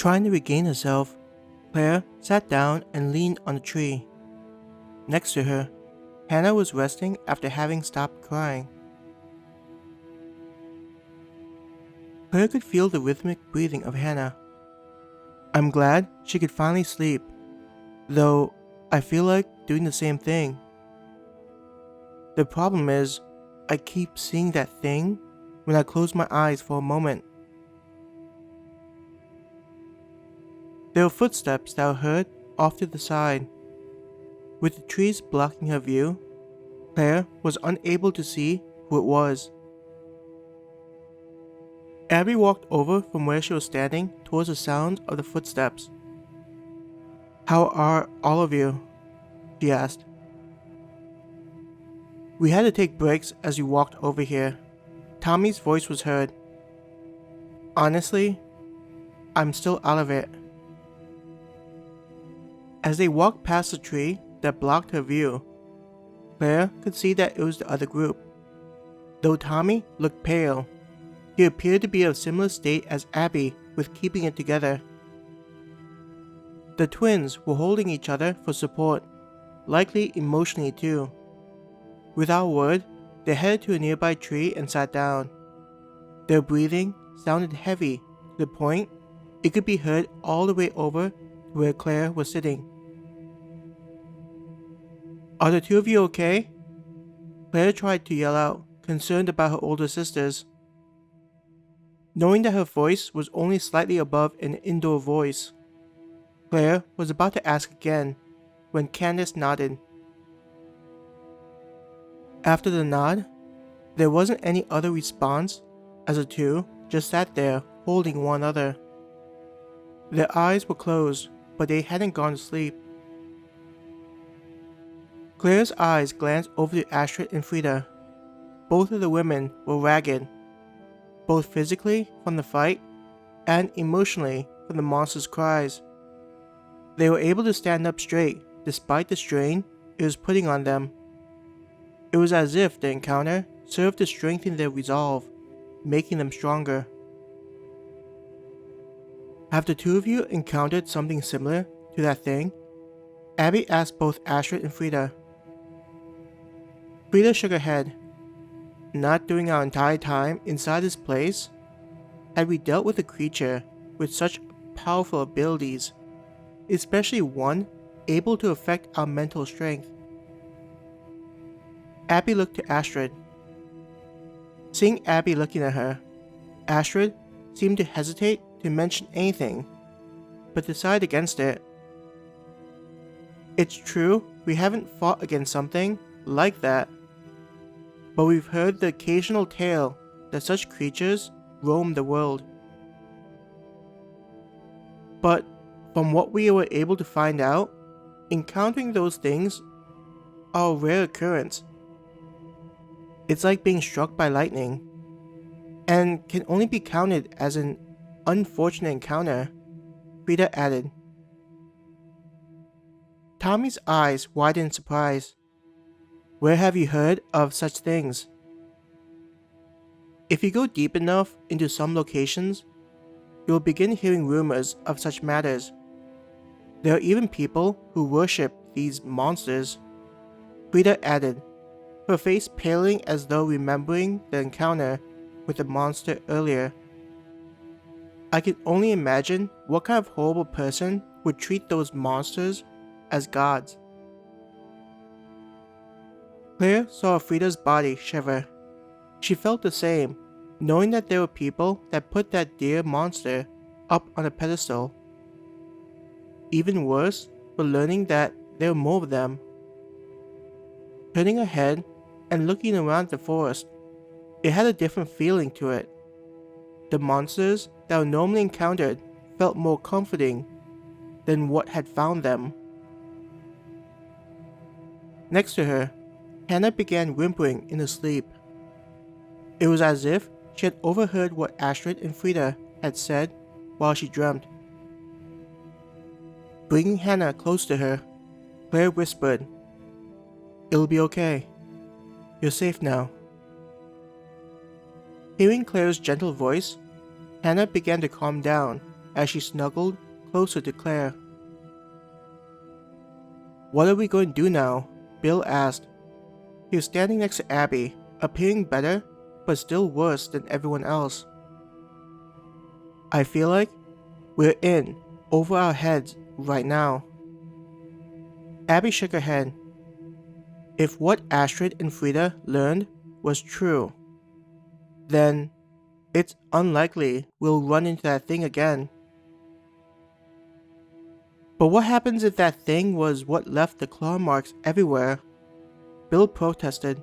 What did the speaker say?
Trying to regain herself, Claire sat down and leaned on a tree. Next to her, Hannah was resting after having stopped crying. Claire could feel the rhythmic breathing of Hannah. I'm glad she could finally sleep, though I feel like doing the same thing. The problem is, I keep seeing that thing when I close my eyes for a moment. There were footsteps that were heard off to the side. With the trees blocking her view, Claire was unable to see who it was. Abby walked over from where she was standing towards the sound of the footsteps. How are all of you? She asked. We had to take breaks as we walked over here. Tommy's voice was heard. Honestly, I'm still out of it. As they walked past the tree that blocked her view, Claire could see that it was the other group. Though Tommy looked pale, he appeared to be of a similar state as Abby with keeping it together. The twins were holding each other for support, likely emotionally too. Without a word, they headed to a nearby tree and sat down. Their breathing sounded heavy to the point it could be heard all the way over to where Claire was sitting. Are the two of you okay? Claire tried to yell out, concerned about her older sisters. Knowing that her voice was only slightly above an indoor voice, Claire was about to ask again when Candace nodded. After the nod, there wasn't any other response as the two just sat there holding one another. Their eyes were closed, but they hadn't gone to sleep. Claire's eyes glanced over to Astrid and Frida. Both of the women were ragged, both physically from the fight and emotionally from the monster's cries. They were able to stand up straight despite the strain it was putting on them. It was as if the encounter served to strengthen their resolve, making them stronger. Have the two of you encountered something similar to that thing? Abby asked both Astrid and Frida. Frida shook her head. Not during our entire time inside this place had we dealt with a creature with such powerful abilities, especially one able to affect our mental strength. Abby looked to Astrid. Seeing Abby looking at her, Astrid seemed to hesitate to mention anything, but decided against it. It's true we haven't fought against something like that, but we've heard the occasional tale that such creatures roam the world. But from what we were able to find out, encountering those things are a rare occurrence. It's like being struck by lightning, and can only be counted as an unfortunate encounter, Frida added. Tommy's eyes widened in surprise. Where have you heard of such things? If you go deep enough into some locations, you will begin hearing rumors of such matters. There are even people who worship these monsters, Frida added, her face paling as though remembering the encounter with the monster earlier. I can only imagine what kind of horrible person would treat those monsters as gods. Claire saw Frida's body shiver. She felt the same, knowing that there were people that put that dear monster up on a pedestal. Even worse for learning that there were more of them. Turning her head and looking around the forest, it had a different feeling to it. The monsters that were normally encountered felt more comforting than what had found them. Next to her, Hannah began whimpering in her sleep. It was as if she had overheard what Astrid and Frida had said while she dreamt. Bringing Hannah close to her, Claire whispered, "It'll be okay. You're safe now." Hearing Claire's gentle voice, Hannah began to calm down as she snuggled closer to Claire. "What are we going to do now?" Bill asked. He was standing next to Abby, appearing better, but still worse than everyone else. "I feel like we're in over our heads right now." Abby shook her head. If what Astrid and Frida learned was true, then it's unlikely we'll run into that thing again. But what happens if that thing was what left the claw marks everywhere? Bill protested.